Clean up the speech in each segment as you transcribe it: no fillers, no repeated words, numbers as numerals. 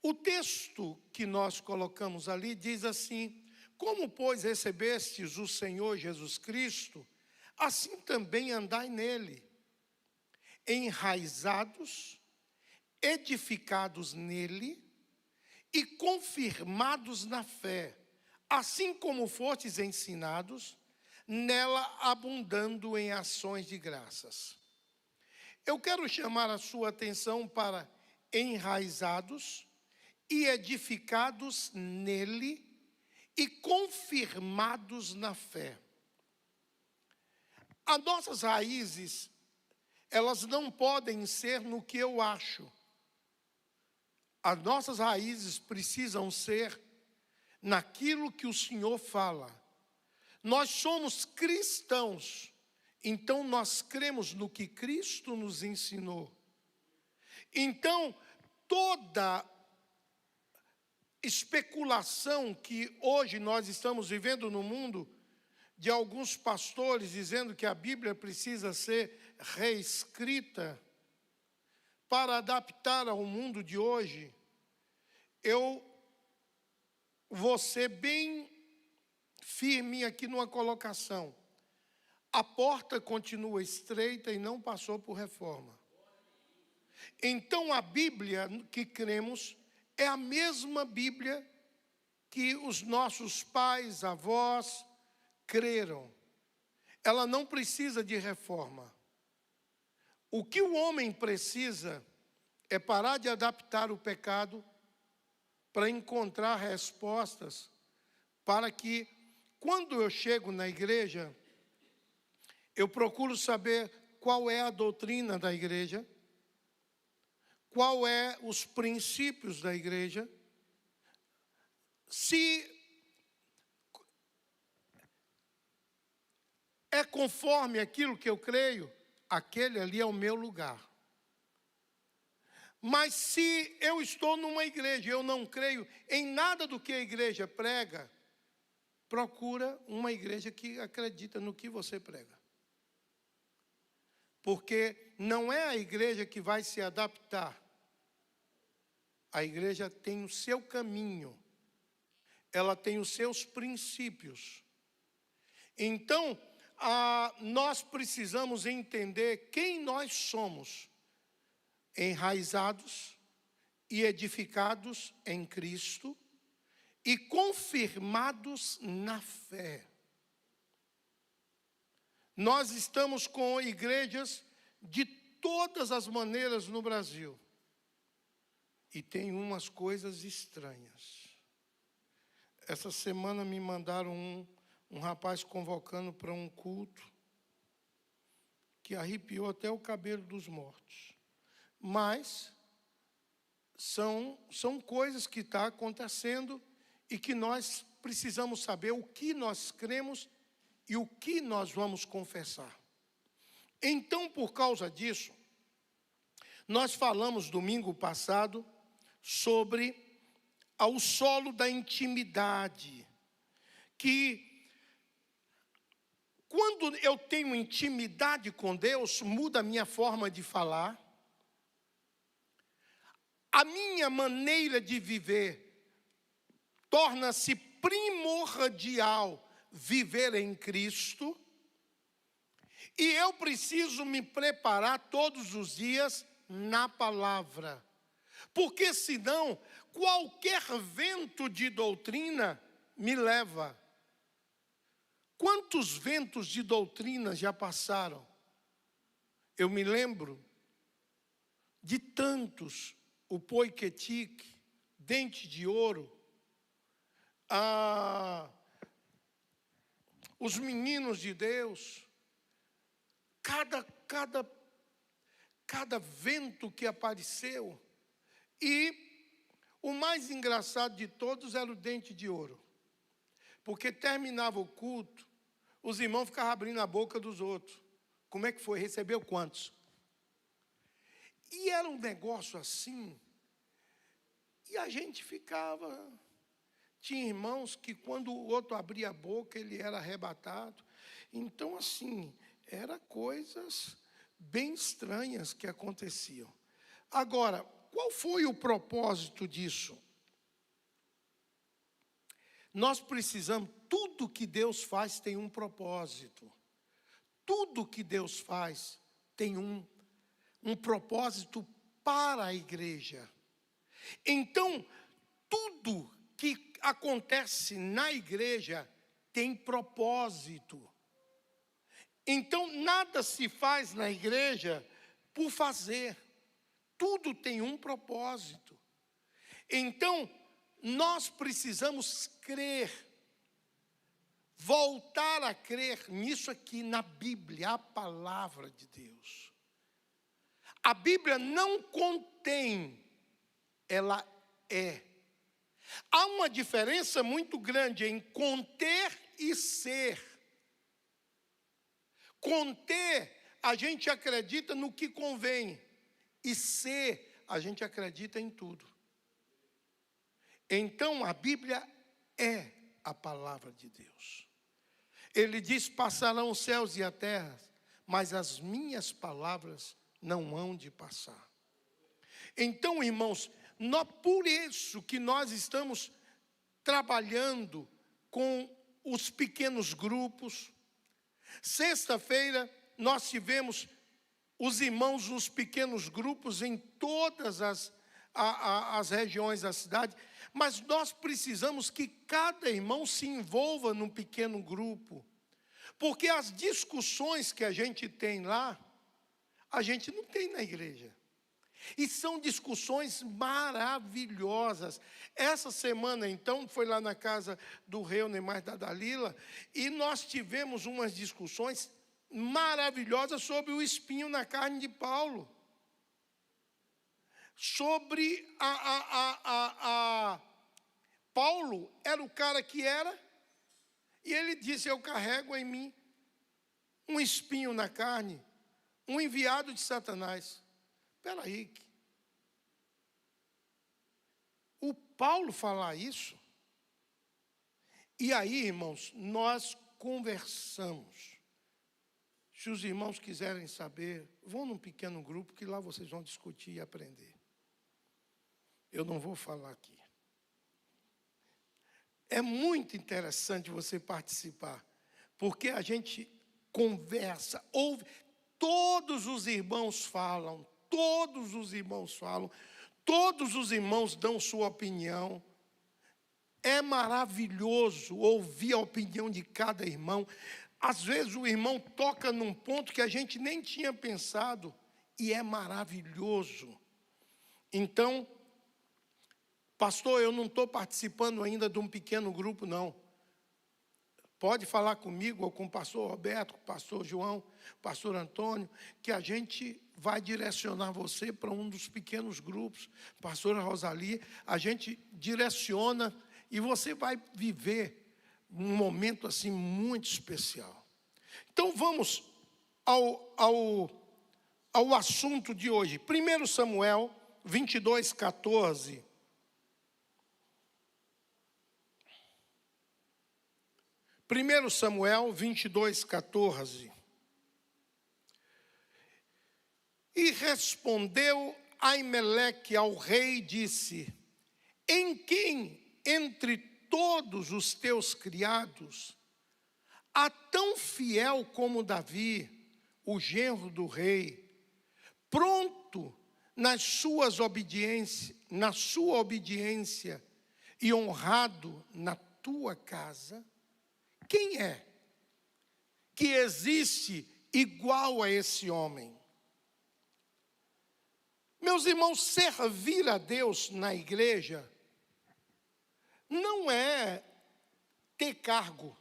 O texto que nós colocamos ali diz assim: como, pois, recebestes o Senhor Jesus Cristo, assim também andai nele, enraizados, edificados nele e confirmados na fé, assim como fostes ensinados, nela abundando em ações de graças. Eu quero chamar a sua atenção para enraizados e edificados nele e confirmados na fé. As nossas raízes, elas não podem ser no que eu acho. As nossas raízes precisam ser naquilo que o Senhor fala. Nós somos cristãos, então nós cremos no que Cristo nos ensinou. Então, toda especulação que hoje nós estamos vivendo no mundo, de alguns pastores dizendo que a Bíblia precisa ser reescrita para adaptar ao mundo de hoje, eu vou ser bem firme aqui numa colocação. A porta continua estreita e não passou por reforma. Então a Bíblia que cremos é a mesma Bíblia que os nossos pais, avós creram. Ela não precisa de reforma. O que o homem precisa é parar de adaptar o pecado para encontrar respostas, para que, quando eu chego na igreja, eu procuro saber qual é a doutrina da igreja, qual é os princípios da igreja, se é conforme aquilo que eu creio, aquele ali é o meu lugar. Mas se eu estou numa igreja e eu não creio em nada do que a igreja prega, procura uma igreja que acredita no que você prega. Porque não é a igreja que vai se adaptar. A igreja tem o seu caminho. Ela tem os seus princípios. Então, nós precisamos entender quem nós somos. Enraizados e edificados em Cristo e confirmados na fé. Nós estamos com igrejas de todas as maneiras no Brasil. E tem umas coisas estranhas. Essa semana me mandaram um rapaz convocando para um culto que arrepiou até o cabelo dos mortos. Mas são coisas que estão acontecendo e que nós precisamos saber o que nós cremos e o que nós vamos confessar. Então, por causa disso, nós falamos domingo passado sobre ao solo da intimidade, que quando eu tenho intimidade com Deus, muda a minha forma de falar, a minha maneira de viver torna-se primordial viver em Cristo, e eu preciso me preparar todos os dias na palavra, porque senão qualquer vento de doutrina me leva. Quantos ventos de doutrina já passaram? Eu me lembro de tantos. O Poiquetique, Dente de Ouro, os Meninos de Deus, cada vento que apareceu. E o mais engraçado de todos era o Dente de Ouro, porque terminava o culto, os irmãos ficavam abrindo a boca dos outros. Como é que foi? Recebeu quantos? E era um negócio assim, e a gente ficava. Tinha irmãos que quando o outro abria a boca, ele era arrebatado. Então, assim, eram coisas bem estranhas que aconteciam. Agora, qual foi o propósito disso? Nós precisamos, tudo que Deus faz tem um propósito. Tudo que Deus faz tem um propósito para a igreja. Então, tudo que acontece na igreja tem propósito. Então, nada se faz na igreja por fazer. Tudo tem um propósito. Então, nós precisamos crer, voltar a crer nisso aqui na Bíblia, a palavra de Deus. A Bíblia não contém, ela é. Há uma diferença muito grande em conter e ser. Conter, a gente acredita no que convém, e ser, a gente acredita em tudo. Então, a Bíblia é a palavra de Deus. Ele diz, passarão os céus e a terra, mas as minhas palavras não hão de passar. Então, irmãos, por isso que nós estamos trabalhando com os pequenos grupos. Sexta-feira, nós tivemos os irmãos nos pequenos grupos em todas as regiões da cidade. Mas nós precisamos que cada irmão se envolva num pequeno grupo. Porque as discussões que a gente tem lá, a gente não tem na igreja. E são discussões maravilhosas. Essa semana, então, foi lá na casa do Reuner mais da Dalila, e nós tivemos umas discussões maravilhosas sobre o espinho na carne de Paulo. Sobre Paulo era o cara que era, e ele disse, eu carrego em mim um espinho na carne, um enviado de Satanás. Espera aí. O Paulo falar isso, e aí, irmãos, nós conversamos. Se os irmãos quiserem saber, vão num pequeno grupo, que lá vocês vão discutir e aprender. Eu não vou falar aqui. É muito interessante você participar, porque a gente conversa, ouve, todos os irmãos falam, todos os irmãos falam, todos os irmãos dão sua opinião. É maravilhoso ouvir a opinião de cada irmão. Às vezes o irmão toca num ponto que a gente nem tinha pensado, e é maravilhoso. Então, pastor, eu não estou participando ainda de um pequeno grupo, não. Pode falar comigo, ou com o pastor Roberto, com o pastor João, pastor Antônio, que a gente vai direcionar você para um dos pequenos grupos. Pastora Rosalie, a gente direciona e você vai viver um momento assim muito especial. Então vamos ao assunto de hoje. 1 Samuel 22, 14. 1 Samuel 22, 14. E respondeu Aimeleque ao rei e disse, em quem entre todos os teus criados há tão fiel como Davi, o genro do rei, pronto na sua obediência e honrado na tua casa? Quem é que existe igual a esse homem? Meus irmãos, servir a Deus na igreja não é ter cargo.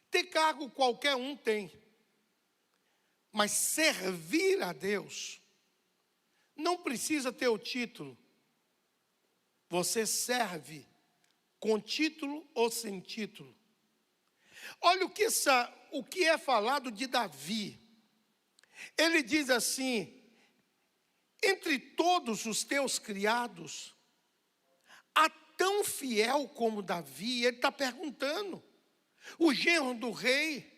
Ter cargo qualquer um tem. Mas servir a Deus não precisa ter o título. Você serve com título ou sem título. Olha o que é falado de Davi. Ele diz assim, entre todos os teus criados, há tão fiel como Davi. Ele está perguntando. O genro do rei,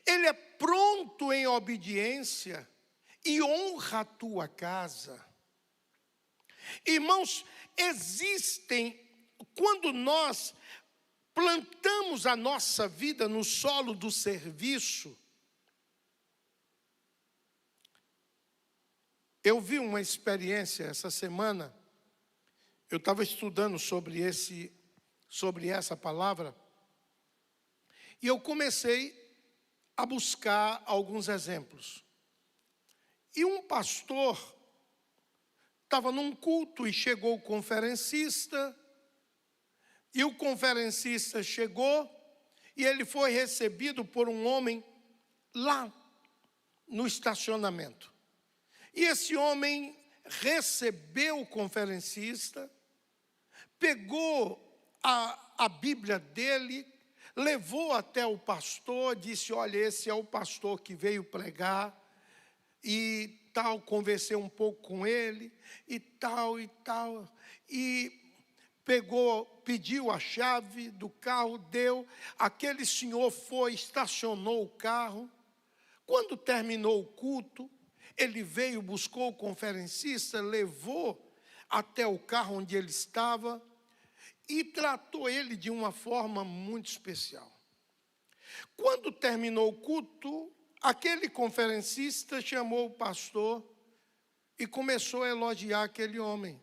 ele é pronto em obediência e honra a tua casa. Irmãos, quando nós plantamos a nossa vida no solo do serviço, eu vi uma experiência essa semana, eu estava estudando sobre essa palavra, e eu comecei a buscar alguns exemplos. E um pastor estava num culto e chegou o conferencista, e o conferencista chegou e ele foi recebido por um homem lá no estacionamento. E esse homem recebeu o conferencista, pegou a Bíblia dele, levou até o pastor, disse: olha, esse é o pastor que veio pregar, e tal, conversei um pouco com ele, e tal, e pediu a chave do carro, deu, aquele senhor foi, estacionou o carro. Quando terminou o culto, ele veio, buscou o conferencista, levou até o carro onde ele estava e tratou ele de uma forma muito especial. Quando terminou o culto, aquele conferencista chamou o pastor e começou a elogiar aquele homem.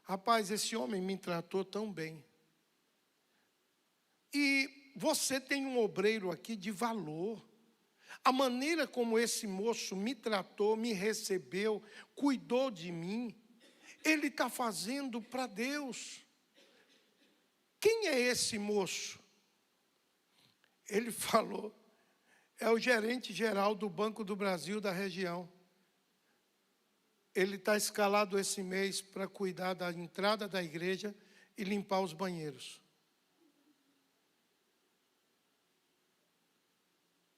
Rapaz, esse homem me tratou tão bem. E você tem um obreiro aqui de valor. A maneira como esse moço me tratou, me recebeu, cuidou de mim, ele está fazendo para Deus. Quem é esse moço? Ele falou: é o gerente geral do Banco do Brasil da região. Ele está escalado esse mês para cuidar da entrada da igreja e limpar os banheiros.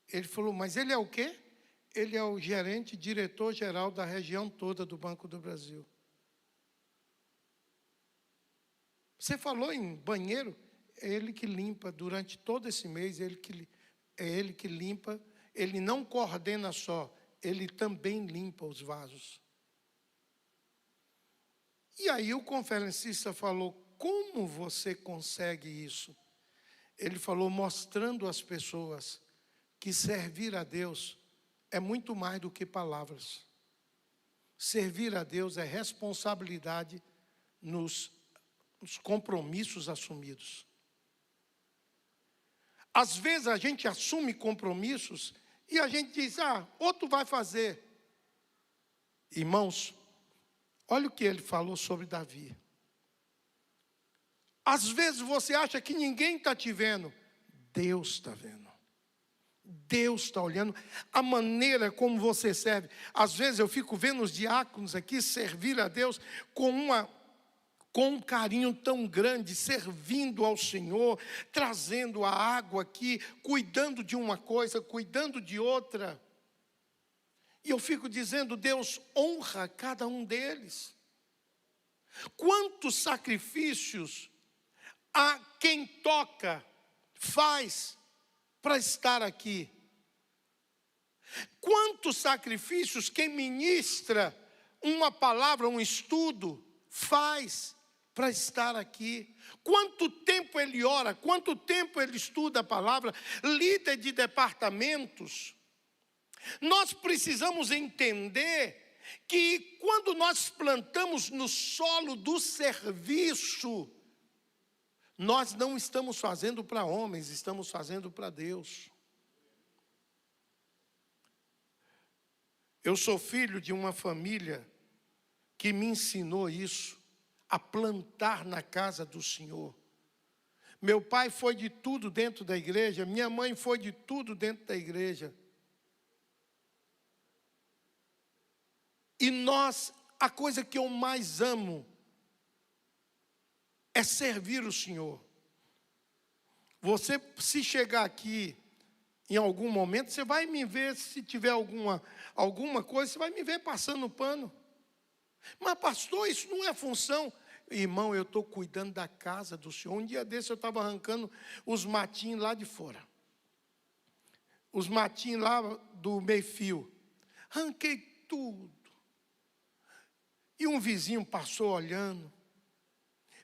Ele falou: mas ele é o quê? Ele é o gerente, diretor-geral da região toda do Banco do Brasil. Você falou em banheiro? É ele que limpa durante todo esse mês, é ele que limpa. Ele não coordena só, ele também limpa os vasos. E aí o conferencista falou: como você consegue isso? Ele falou: mostrando às pessoas que servir a Deus é muito mais do que palavras. Servir a Deus é responsabilidade nos compromissos assumidos. Às vezes a gente assume compromissos e a gente diz: outro vai fazer. Irmãos, olha o que ele falou sobre Davi. Às vezes você acha que ninguém está te vendo. Deus está vendo. Deus está olhando a maneira como você serve. Às vezes eu fico vendo os diáconos aqui servir a Deus com um carinho tão grande, servindo ao Senhor, trazendo a água aqui, cuidando de uma coisa, cuidando de outra. E eu fico dizendo: Deus honra cada um deles. Quantos sacrifícios a quem toca faz para estar aqui? Quantos sacrifícios quem ministra uma palavra, um estudo, faz para estar aqui? Quanto tempo ele ora, quanto tempo ele estuda a palavra, líder de departamentos. Nós precisamos entender que quando nós plantamos no solo do serviço, nós não estamos fazendo para homens, estamos fazendo para Deus. Eu sou filho de uma família que me ensinou isso, a plantar na casa do Senhor. Meu pai foi de tudo dentro da igreja, minha mãe foi de tudo dentro da igreja. E a coisa que eu mais amo é servir o Senhor. Você, se chegar aqui em algum momento, você vai me ver, se tiver alguma coisa, você vai me ver passando pano. Mas pastor, isso não é função. Irmão, eu estou cuidando da casa do Senhor. Um dia desse eu estava arrancando os matinhos lá de fora. Os matinhos lá do meio-fio. Arranquei tudo. E um vizinho passou olhando.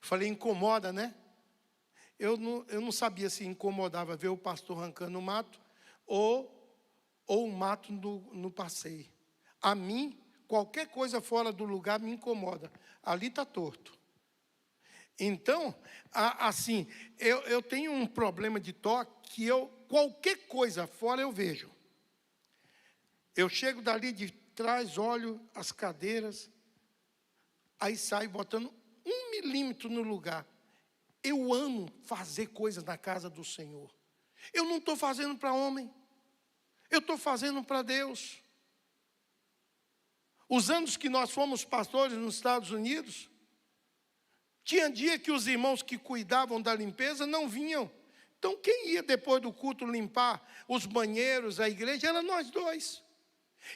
Falei, incomoda, né? Eu não sabia se incomodava ver o pastor arrancando o mato ou o mato no passeio. A mim, qualquer coisa fora do lugar me incomoda. Ali está torto. Então, assim, eu tenho um problema de toque que qualquer coisa fora eu vejo. Eu chego dali de trás, olho as cadeiras, aí saio botando 1 milímetro no lugar. Eu amo fazer coisas na casa do Senhor. Eu não estou fazendo para homem. Eu estou fazendo para Deus. Os anos que nós fomos pastores nos Estados Unidos, tinha dia que os irmãos que cuidavam da limpeza não vinham. Então quem ia depois do culto limpar os banheiros, a igreja, era nós dois.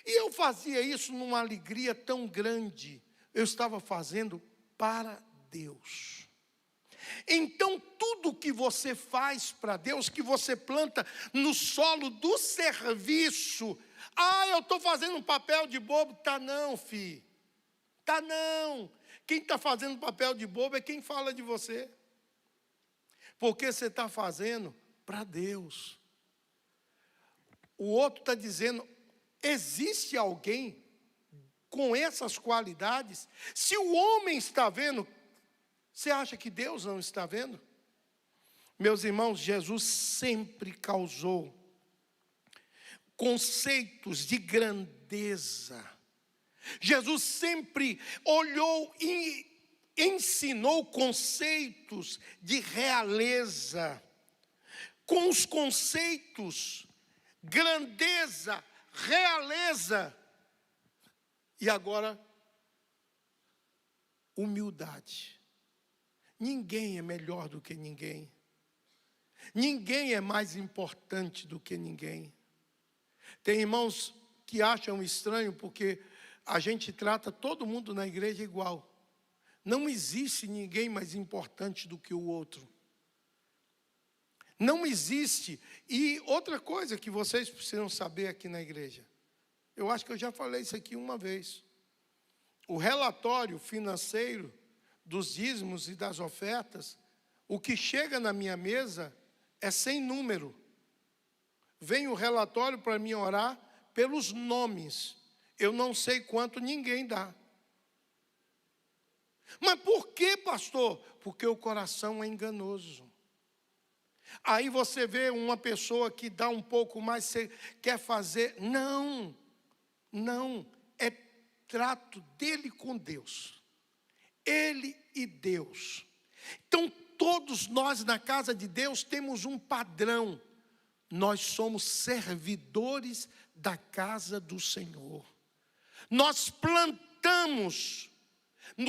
E eu fazia isso numa alegria tão grande. Eu estava fazendo para Deus. Então, tudo que você faz para Deus, que você planta no solo do serviço, eu estou fazendo um papel de bobo. Tá não, filho. Tá não. Quem está fazendo papel de bobo é quem fala de você. Porque você está fazendo para Deus. O outro está dizendo, existe alguém com essas qualidades? Se o homem está vendo, você acha que Deus não está vendo? Meus irmãos, Jesus sempre causou conceitos de grandeza. Jesus sempre olhou e ensinou conceitos de realeza. Com os conceitos, grandeza, realeza. E agora, humildade. Ninguém é melhor do que ninguém. Ninguém é mais importante do que ninguém. Tem irmãos que acham estranho porque a gente trata todo mundo na igreja igual. Não existe ninguém mais importante do que o outro. Não existe. E outra coisa que vocês precisam saber aqui na igreja. Eu acho que eu já falei isso aqui uma vez. O relatório financeiro dos dízimos e das ofertas, o que chega na minha mesa é sem número. Vem o relatório para mim orar pelos nomes. Eu não sei quanto ninguém dá. Mas por que, pastor? Porque o coração é enganoso. Aí você vê uma pessoa que dá um pouco mais, você quer fazer. Não, é trato dele com Deus. Ele e Deus. Então, todos nós na casa de Deus temos um padrão. Nós somos servidores da casa do Senhor. Nós plantamos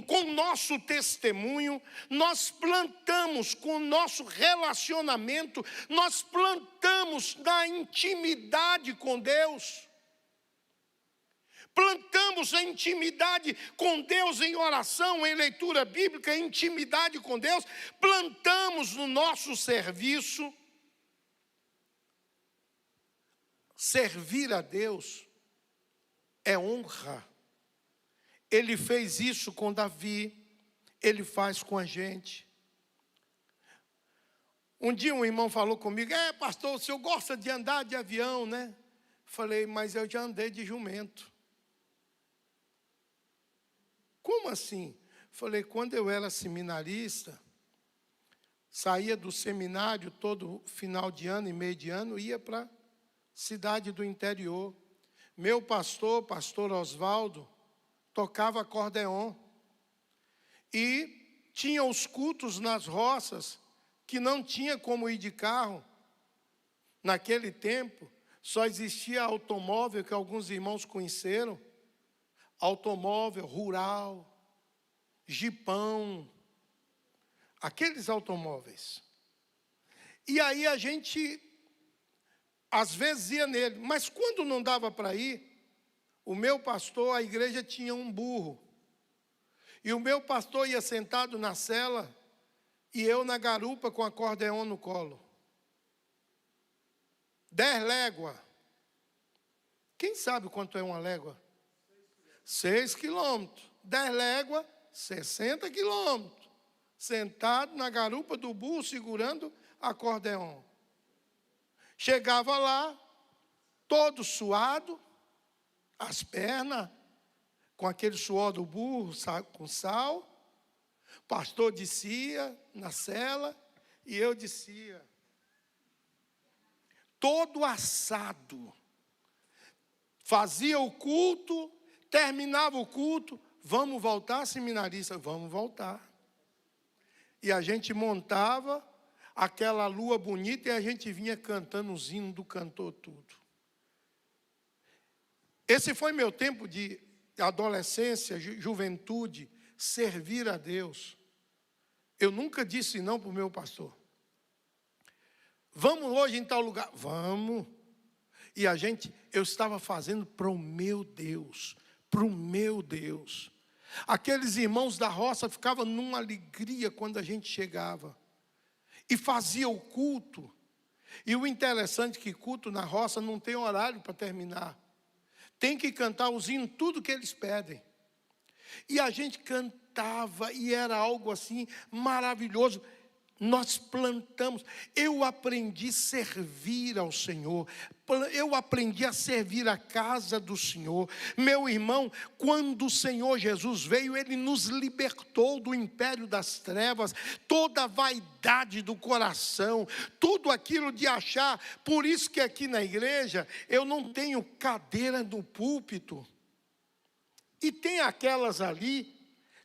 com o nosso testemunho, nós plantamos com o nosso relacionamento, nós plantamos na intimidade com Deus. Plantamos a intimidade com Deus em oração, em leitura bíblica, em intimidade com Deus. Plantamos no nosso serviço. Servir a Deus é honra. Ele fez isso com Davi, ele faz com a gente. Um dia um irmão falou comigo, pastor, o senhor gosta de andar de avião, né? Falei, mas eu já andei de jumento. Como assim? Falei, quando eu era seminarista, saía do seminário todo final de ano e meio de ano, ia para a cidade do interior. Meu pastor Oswaldo, tocava acordeon. E tinha os cultos nas roças, que não tinha como ir de carro. Naquele tempo, só existia automóvel, que alguns irmãos conheceram. Automóvel rural, jipão, aqueles automóveis. E aí a gente, às vezes ia nele, mas quando não dava para ir, o meu pastor, a igreja tinha um burro. E o meu pastor ia sentado na cela e eu na garupa com acordeon no colo. 10 léguas. Quem sabe quanto é uma légua? 6 quilômetros. 10 léguas, 60 quilômetros, sentado na garupa do burro, segurando acordeon. Chegava lá, todo suado, as pernas, com aquele suor do burro, com sal. O pastor descia na cela e eu descia. Todo assado. Fazia o culto, terminava o culto. Vamos voltar, seminarista? Vamos voltar. E a gente montava aquela lua bonita e a gente vinha cantando os hinos do cantor tudo. Esse foi meu tempo de adolescência, juventude, servir a Deus. Eu nunca disse não para o meu pastor. Vamos hoje em tal lugar? Vamos. E eu estava fazendo para o meu Deus, para o meu Deus. Aqueles irmãos da roça ficavam numa alegria quando a gente chegava. E fazia o culto. E o interessante é que culto na roça não tem horário para terminar. Tem que cantar os hinos, tudo que eles pedem. E a gente cantava e era algo assim maravilhoso. Nós plantamos. Eu aprendi a servir ao Senhor. Eu aprendi a servir a casa do Senhor. Meu irmão, quando o Senhor Jesus veio, Ele nos libertou do império das trevas, toda a vaidade do coração, tudo aquilo de achar. Por isso que aqui na igreja, eu não tenho cadeira no púlpito. E tem aquelas ali,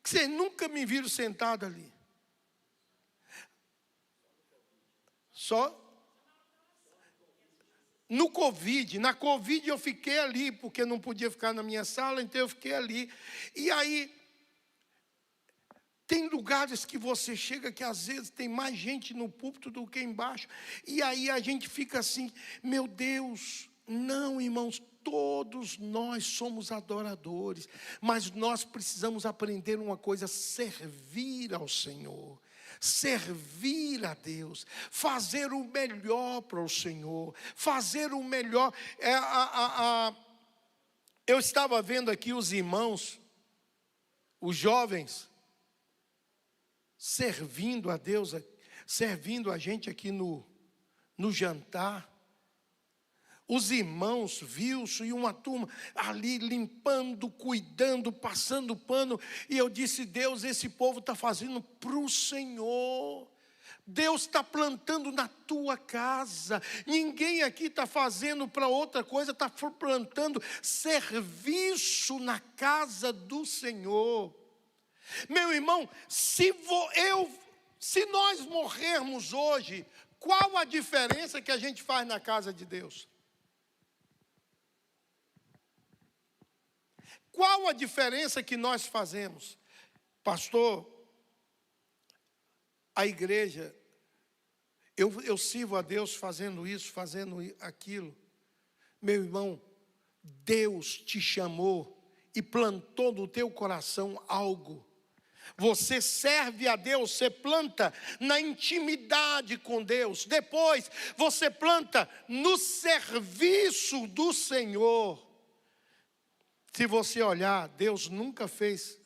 que vocês nunca me viram sentado ali. Só no Covid. Na Covid eu fiquei ali, porque não podia ficar na minha sala, então eu fiquei ali. E aí, tem lugares que você chega que às vezes tem mais gente no púlpito do que embaixo. E aí a gente fica assim, meu Deus, não, irmãos, todos nós somos adoradores. Mas nós precisamos aprender uma coisa, servir ao Senhor. Servir a Deus, fazer o melhor para o Senhor, fazer o melhor. Eu estava vendo aqui os irmãos, os jovens, servindo a Deus, servindo a gente aqui no jantar. Os irmãos, Wilson e uma turma ali limpando, cuidando, passando pano. E eu disse, Deus, esse povo está fazendo para o Senhor. Deus está plantando na tua casa. Ninguém aqui está fazendo para outra coisa, está plantando serviço na casa do Senhor. Meu irmão, se nós morrermos hoje, qual a diferença que a gente faz na casa de Deus? Qual a diferença que nós fazemos? Pastor, a igreja, eu sirvo a Deus fazendo isso, fazendo aquilo. Meu irmão, Deus te chamou e plantou no teu coração algo. Você serve a Deus, você planta na intimidade com Deus. Depois, você planta no serviço do Senhor. Se você olhar, Deus nunca fez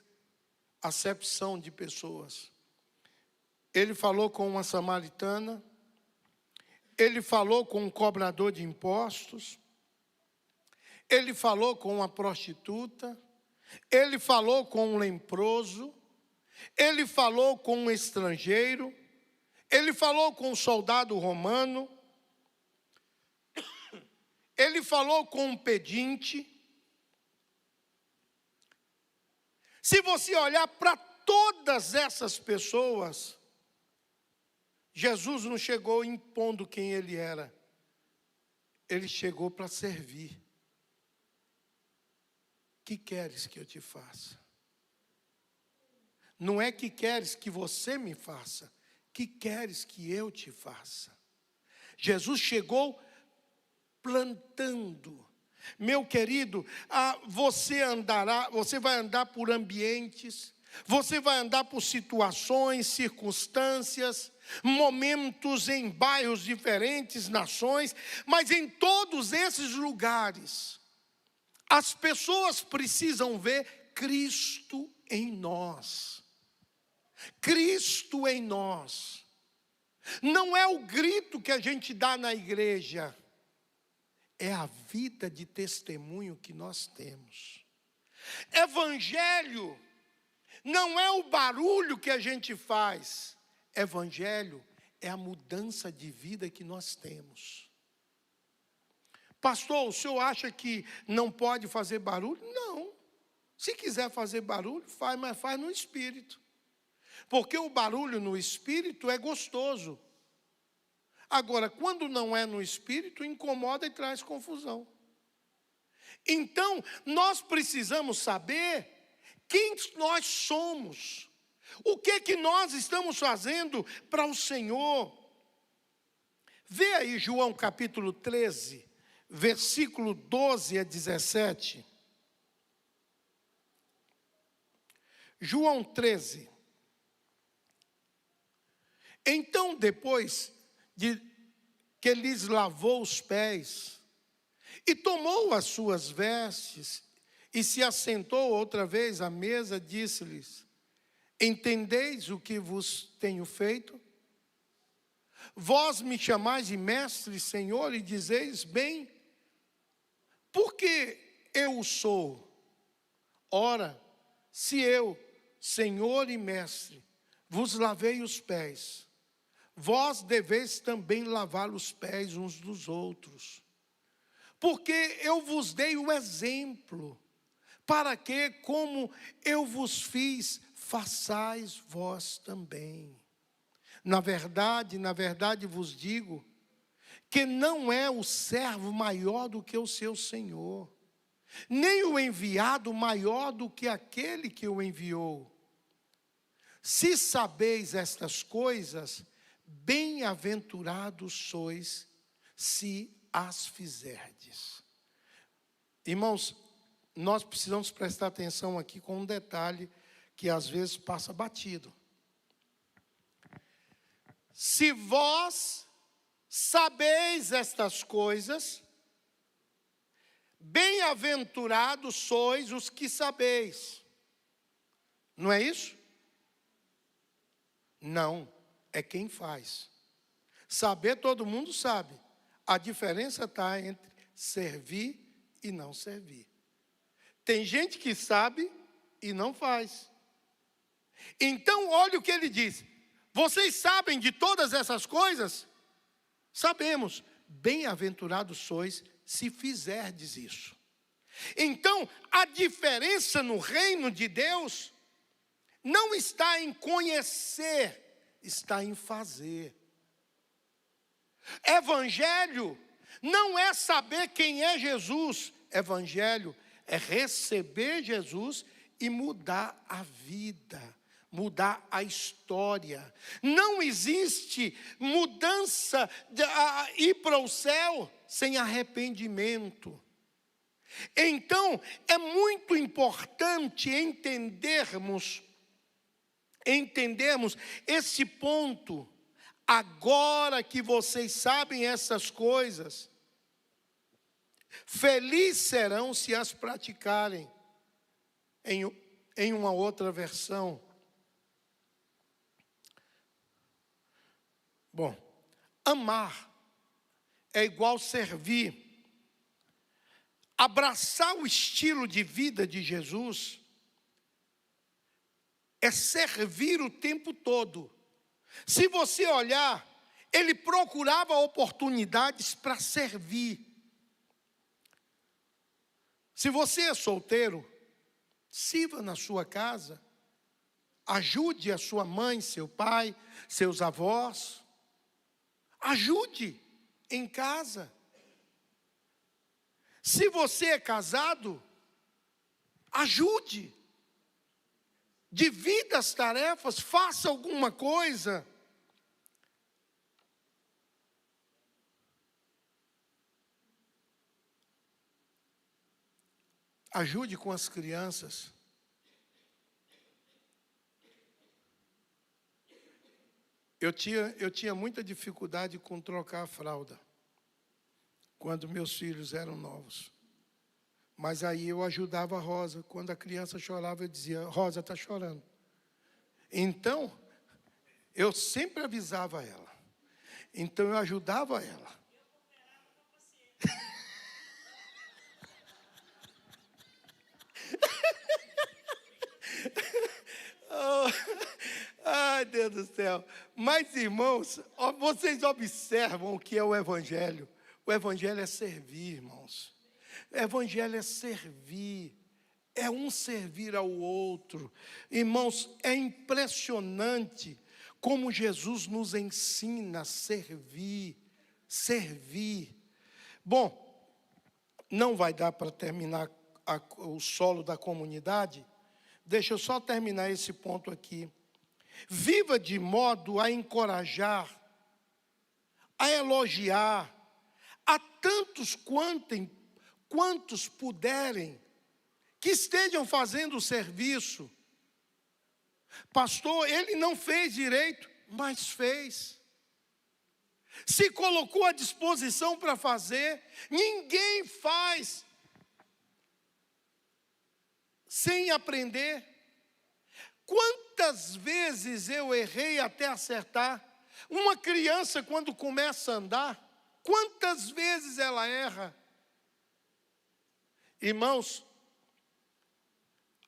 acepção de pessoas. Ele falou com uma samaritana, ele falou com um cobrador de impostos, ele falou com uma prostituta, ele falou com um leproso, ele falou com um estrangeiro, ele falou com um soldado romano, ele falou com um pedinte. Se você olhar para todas essas pessoas, Jesus não chegou impondo quem ele era. Ele chegou para servir. Que queres que eu te faça? Não é que queres que você me faça, que queres que eu te faça. Jesus chegou plantando. Meu querido, você vai andar por ambientes, você vai andar por situações, circunstâncias, momentos em bairros diferentes, nações, mas em todos esses lugares, as pessoas precisam ver Cristo em nós. Cristo em nós. Não é o grito que a gente dá na igreja, é a vida de testemunho que nós temos. Evangelho não é o barulho que a gente faz. Evangelho é a mudança de vida que nós temos. Pastor, o senhor acha que não pode fazer barulho? Não. Se quiser fazer barulho, faz, mas faz no espírito. Porque o barulho no espírito é gostoso. Agora, quando não é no espírito, incomoda e traz confusão. Então, nós precisamos saber quem nós somos. O que nós estamos fazendo para o Senhor. Vê aí João capítulo 13, versículo 12 a 17. João 13. Então, depois de que lhes lavou os pés, e tomou as suas vestes, e se assentou outra vez à mesa, disse-lhes: entendeis o que vos tenho feito? Vós me chamais de mestre, Senhor, e dizeis bem, porque eu o sou. Ora, se eu, Senhor e mestre, vos lavei os pés, vós deveis também lavar os pés uns dos outros. Porque eu vos dei o exemplo, para que, como eu vos fiz, façais vós também. Na verdade vos digo, que não é o servo maior do que o seu senhor, nem o enviado maior do que aquele que o enviou. Se sabeis estas coisas, bem-aventurados sois, se as fizerdes. Irmãos, nós precisamos prestar atenção aqui com um detalhe que às vezes passa batido. Se vós sabeis estas coisas, bem-aventurados sois os que sabeis. Não é isso? Não, é quem faz. Saber todo mundo sabe. A diferença está entre servir e não servir. Tem gente que sabe e não faz. Então, olha o que ele diz. Vocês sabem de todas essas coisas? Sabemos. Bem-aventurados sois se fizerdes isso. Então, a diferença no reino de Deus não está em conhecer, está em fazer. Evangelho não é saber quem é Jesus. Evangelho é receber Jesus e mudar a vida, mudar a história. Não existe mudança ir para o céu sem arrependimento. Então, é muito importante entendermos esse ponto. Agora que vocês sabem essas coisas, felizes serão se as praticarem. Em uma outra versão. Bom, amar é igual servir. Abraçar o estilo de vida de Jesus é servir o tempo todo. Se você olhar, ele procurava oportunidades para servir. Se você é solteiro, sirva na sua casa, ajude a sua mãe, seu pai, seus avós, ajude em casa. Se você é casado, ajude, divida as tarefas, faça alguma coisa. Ajude com as crianças. Eu tinha muita dificuldade com trocar a fralda, quando meus filhos eram novos. Mas aí eu ajudava a Rosa. Quando a criança chorava, eu dizia: Rosa está chorando. Então, eu sempre avisava ela. Então, eu ajudava ela. Oh, ai, Deus do céu. Mas, irmãos, vocês observam o que é o Evangelho. O Evangelho é servir, irmãos. O Evangelho é servir. É um servir ao outro. Irmãos, é impressionante como Jesus nos ensina a servir. Servir. Bom, não vai dar para terminar o solo da comunidade. Deixa eu só terminar esse ponto aqui. Viva de modo a encorajar, a elogiar, a tantos quantos puderem, que estejam fazendo o serviço. Pastor, ele não fez direito, mas fez. Se colocou à disposição para fazer. Ninguém faz sem aprender. Quantas vezes eu errei até acertar? Uma criança, quando começa a andar, quantas vezes ela erra? Irmãos,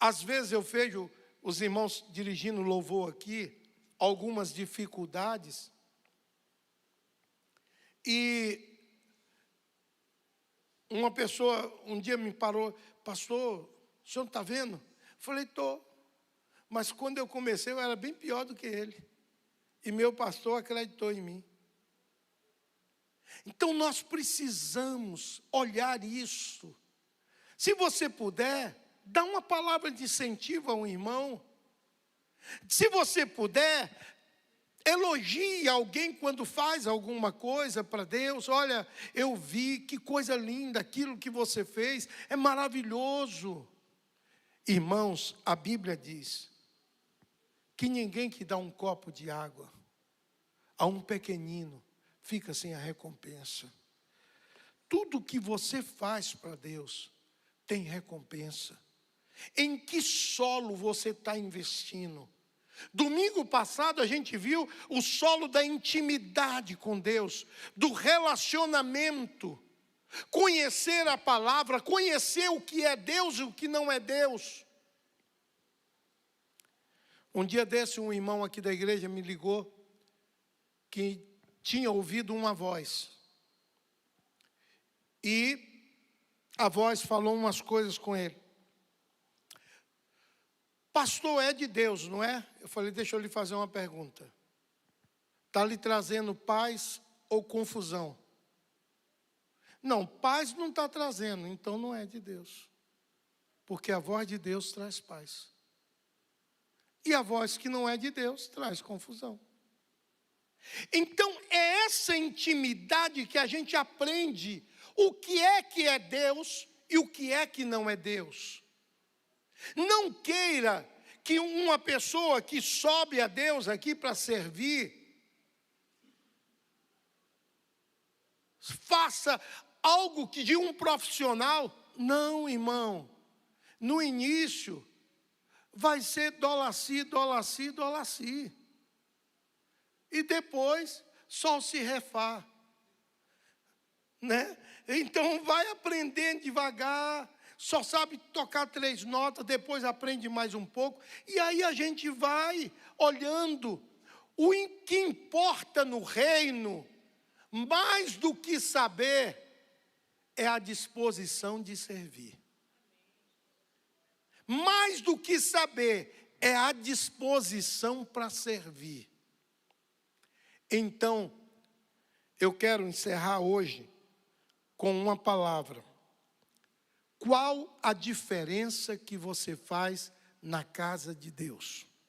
às vezes eu vejo os irmãos dirigindo louvor aqui, algumas dificuldades, e uma pessoa um dia me parou: pastor, o senhor não está vendo? Eu falei: estou. Mas quando eu comecei, eu era bem pior do que ele. E meu pastor acreditou em mim. Então nós precisamos olhar isso. Se você puder, dá uma palavra de incentivo a um irmão. Se você puder, elogie alguém quando faz alguma coisa para Deus. Olha, eu vi, que coisa linda, aquilo que você fez é maravilhoso. Irmãos, a Bíblia diz que ninguém que dá um copo de água a um pequenino fica sem a recompensa. Tudo que você faz para Deus tem recompensa. Em que solo você está investindo? Domingo passado a gente viu o solo da intimidade com Deus, do relacionamento, conhecer a palavra, conhecer o que é Deus e o que não é Deus. Um dia desse, um irmão aqui da igreja me ligou, que tinha ouvido uma voz. E a voz falou umas coisas com ele. Pastor, é de Deus, não é? Eu falei: deixa eu lhe fazer uma pergunta. Está lhe trazendo paz ou confusão? Não, paz não está trazendo, então não é de Deus. Porque a voz de Deus traz paz. E a voz que não é de Deus traz confusão. Então é essa intimidade que a gente aprende o que é Deus e o que é que não é Deus. Não queira que uma pessoa que sobe a Deus aqui para servir faça algo que de um profissional. Não, irmão. No início vai ser dolaci, dolaci, dolaci. E depois só se refá. Né? Então vai aprendendo devagar. Só sabe tocar 3 notas, depois aprende mais um pouco. E aí a gente vai olhando. O que importa no reino, mais do que saber, é a disposição de servir. Mais do que saber, é a disposição para servir. Então, eu quero encerrar hoje com uma palavra. Qual a diferença que você faz na casa de Deus?